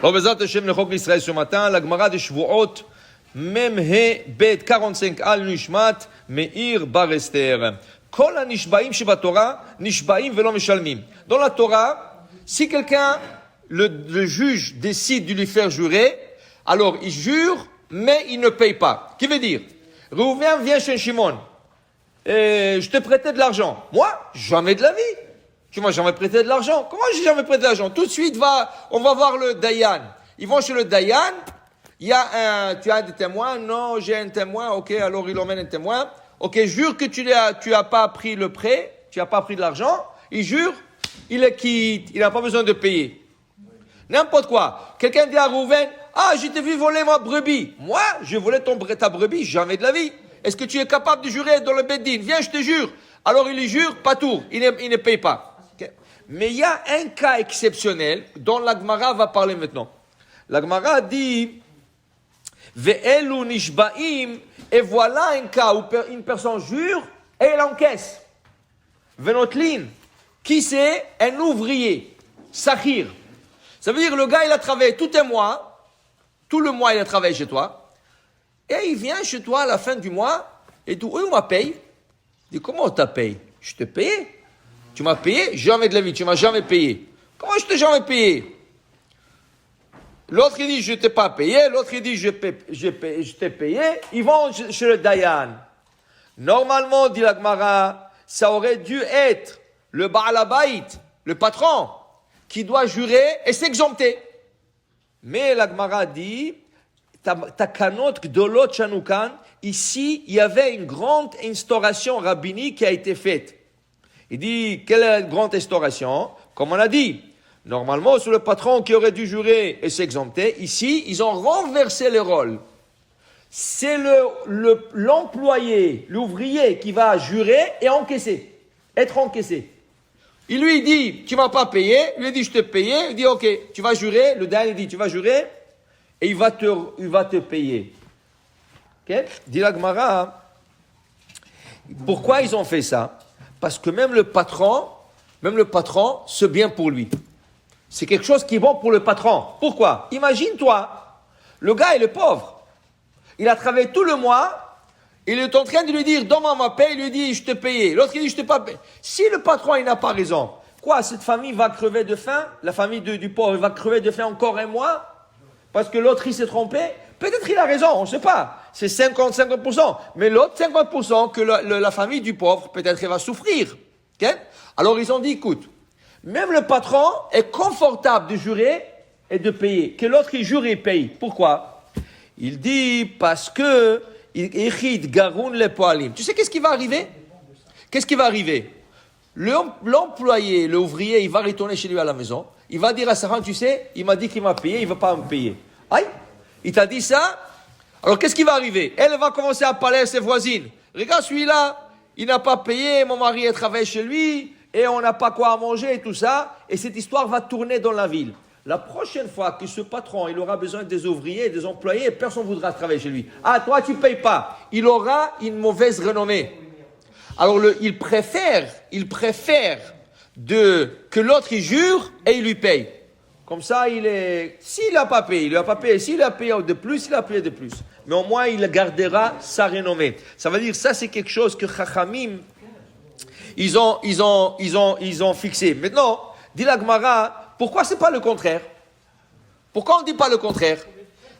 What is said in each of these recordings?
Alors, Bezat Hashem, le Chok l'Israël ce matin, la Gemara de Shvuot, Mem He Bet 45 Al Nishmat Meir Bar Esther. Kol ha-nishbaim sheba-Torah, nishbaim velo meshalmim. Dans la Torah, si quelqu'un, le juge décide de lui faire jurer, alors il jure, mais il ne paye pas. Qui veut dire, Reuven vient chez Shimon, et je te prêtais de l'argent. Moi, jamais de la vie. Tu m'as jamais prêté de l'argent. Comment j'ai jamais prêté de l'argent? Tout de suite, on va voir le Dayan. Ils vont chez le Dayan, tu as des témoins? Non, j'ai un témoin. Ok, alors il emmène un témoin. Ok, jure que tu as pas pris le prêt, tu as pas pris de l'argent. Il jure, il est quitte, il n'a pas besoin de payer. N'importe quoi. Quelqu'un dit à Reuven, je t'ai vu voler ma brebis. Moi, je volais ta brebis, jamais de la vie. Est-ce que tu es capable de jurer dans le Beddin? Viens, je te jure. Alors il y jure, pas tout, il ne paye pas. Okay. Mais il y a un cas exceptionnel dont la Gemara va parler maintenant. La Gemara dit, Ve'elu nishba'im, et voilà un cas où une personne jure et elle encaisse. Venotlin, qui c'est? Un ouvrier, Sahir. Ça veut dire le gars il a travaillé tout le mois il a travaillé chez toi, et il vient chez toi à la fin du mois et dit, oui, on m'a payé. Il dit, comment on t'a payé? Je t'ai payé. Tu m'as payé? Jamais de la vie, tu m'as jamais payé. Comment je t'ai jamais payé? L'autre il dit, je t'ai pas payé. L'autre il dit, je t'ai payé. Ils vont chez le Dayan. Normalement, dit la Gemara, ça aurait dû être le Baal Habayit, le patron, qui doit jurer et s'exempter. Mais la Gemara dit, Takanot Gdolot Shanukan, ici, il y avait une grande instauration rabbinique qui a été faite. Il dit, quelle est la grande instauration? Comme on a dit, normalement, c'est le patron qui aurait dû jurer et s'exempter. Ici, ils ont renversé les rôles. C'est l'employé, l'ouvrier qui va jurer et être encaissé. Il lui dit, tu ne m'as pas payé. Il lui dit, je t'ai payé. Il dit, ok, tu vas jurer. Le dernier dit, tu vas jurer. Et il va te payer. Ok? Dit la Gemara, pourquoi ils ont fait ça? Parce que même le patron, c'est bien pour lui. C'est quelque chose qui est bon pour le patron. Pourquoi? Imagine-toi, le gars il est pauvre. Il a travaillé tout le mois. Il est en train de lui dire, donne-moi ma paie. Il lui dit, je te paye. L'autre il dit, je t'ai pas payé. Si le patron il n'a pas raison, quoi, cette famille va crever de faim? La famille du pauvre va crever de faim encore un mois? Parce que l'autre il s'est trompé? Peut-être il a raison, on ne sait pas. C'est 50%. Mais l'autre 50% que la famille du pauvre, peut-être elle va souffrir. Okay? Alors ils ont dit, écoute, même le patron est confortable de jurer et de payer. Que l'autre il jure et paye. Pourquoi? Il dit, parce que tu sais qu'est-ce qui va arriver? Qu'est-ce qui va arriver? L'employé, l'ouvrier, il va retourner chez lui à la maison. Il va dire à sa femme, tu sais, il m'a dit qu'il m'a payé, il ne va pas me payer. Aïe, il t'a dit ça? Alors qu'est-ce qui va arriver? Elle va commencer à parler à ses voisines. Regarde celui-là, il n'a pas payé, mon mari a travaillé chez lui, et on n'a pas quoi à manger et tout ça. Et cette histoire va tourner dans la ville. La prochaine fois que ce patron, il aura besoin des ouvriers, des employés, personne ne voudra travailler chez lui. Ah, toi, tu ne payes pas. Il aura une mauvaise renommée. Alors, il préfère que l'autre, il jure et il lui paye. Comme ça, s'il n'a pas payé, il n'a pas payé. S'il a payé de plus, il a payé de plus. Mais au moins, il gardera sa renommée. Ça veut dire, ça, c'est quelque chose que Chachamim, ils ont fixé. Maintenant, dit la Gemara, pourquoi c'est pas le contraire? Pourquoi on ne dit pas le contraire?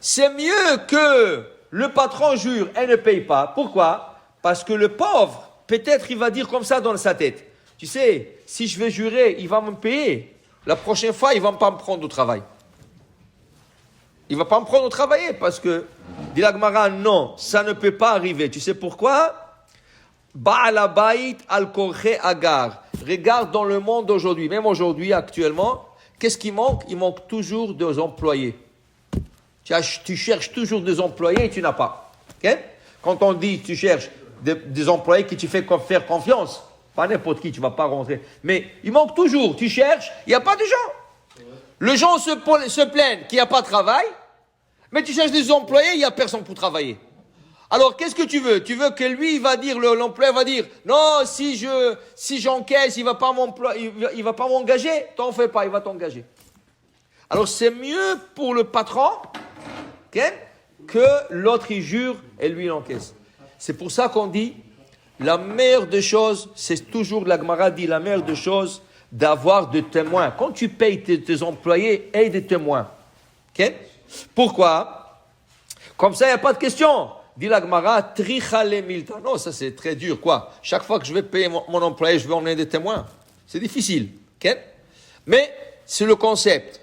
C'est mieux que le patron jure et ne paye pas. Pourquoi? Parce que le pauvre, peut-être il va dire comme ça dans sa tête. Tu sais, si je vais jurer, il va me payer. La prochaine fois, il ne va pas me prendre au travail. Il ne va pas me prendre au travail parce que, dit la Gemara, non, ça ne peut pas arriver. Tu sais pourquoi? Baal Habayit al korche agar. Regarde dans le monde d'aujourd'hui, même aujourd'hui, actuellement, qu'est-ce qui manque? Il manque toujours des employés. Tu cherches toujours des employés et tu n'as pas. Okay? Quand on dit tu cherches des employés qui tu fais faire confiance, pas n'importe qui, tu ne vas pas rentrer. Mais il manque toujours. Tu cherches, il n'y a pas de gens. Les gens se plaignent qu'il n'y a pas de travail, mais tu cherches des employés, il n'y a personne pour travailler. Alors, qu'est-ce que tu veux? Tu veux que lui, l'employeur va dire, non, si j'encaisse, il va pas m'engager. T'en fais pas, il va t'engager. Alors c'est mieux pour le patron que l'autre il jure et lui il encaisse. C'est pour ça qu'on dit, la meilleure des choses, c'est toujours, la Gemara dit, la meilleure des choses, d'avoir des témoins. Quand tu payes tes employés, aie des témoins. Pourquoi? Comme ça, il n'y a pas de question. Dit la Gemara, trichale milta. Non, ça c'est très dur, quoi. Chaque fois que je vais payer mon employé, je vais emmener des témoins. C'est difficile. Mais c'est le concept.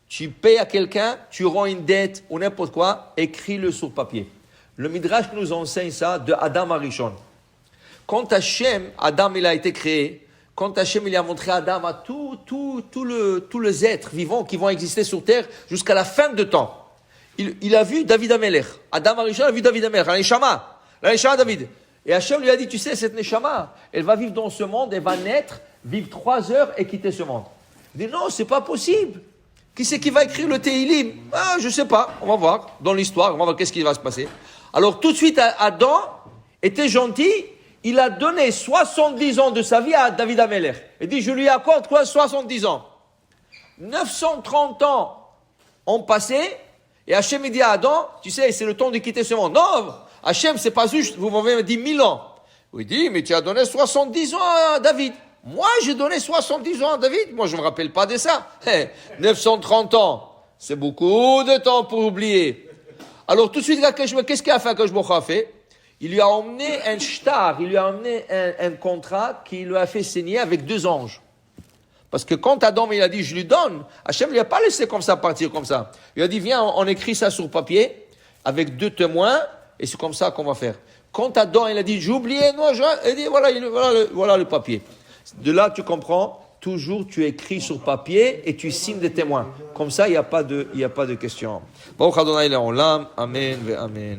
Tu payes à quelqu'un, tu rends une dette ou n'importe quoi, écris-le sur papier. Le Midrash nous enseigne ça de Adam Arishon. Quand Hachem, Adam il a été créé, quand Hachem il a montré à Adam à tous les êtres vivants qui vont exister sur terre jusqu'à la fin de temps, il a vu David Amelech. Adam Arishon a vu David Amelech, la Neshama David. Et Hachem lui a dit, tu sais, cette Neshama, elle va vivre dans ce monde, elle va naître, vivre 3 heures et quitter ce monde. Il dit, non, c'est pas possible. Qui c'est qui va écrire le Teilim? Je sais pas, on va voir dans l'histoire, on va voir qu'est-ce qui va se passer. Alors tout de suite, Adam était gentil, il a donné 70 ans de sa vie à David Amelech. Il dit, je lui accorde quoi 70 ans. 930 ans ont passé, et Hachem dit à Adam, tu sais, c'est le temps de quitter ce monde. Non, Hachem, c'est pas juste, vous m'avez dit 1000 ans. Il dit, mais tu as donné 70 ans à David. Moi, j'ai donné 70 ans à David. Moi, je ne me rappelle pas de ça. 930 ans, c'est beaucoup de temps pour oublier. Alors, tout de suite, qu'est-ce qu'il a fait Akash Baruch Hu a fait? Il lui a emmené un shtar, il lui a emmené un contrat qu'il lui a fait signer avec 2 anges. Parce que quand Adam il a dit, je lui donne, Hachem ne lui a pas laissé comme ça partir comme ça. Il a dit, viens, on écrit ça sur papier avec 2 témoins et c'est comme ça qu'on va faire. Quand Adam il a dit, j'ai oublié, non, il dit, voilà le papier. De là, tu comprends, toujours tu écris sur papier et tu signes des témoins. Comme ça, il n'y a pas de question. Baruch Adonai Le'olam, Amen ve Amen.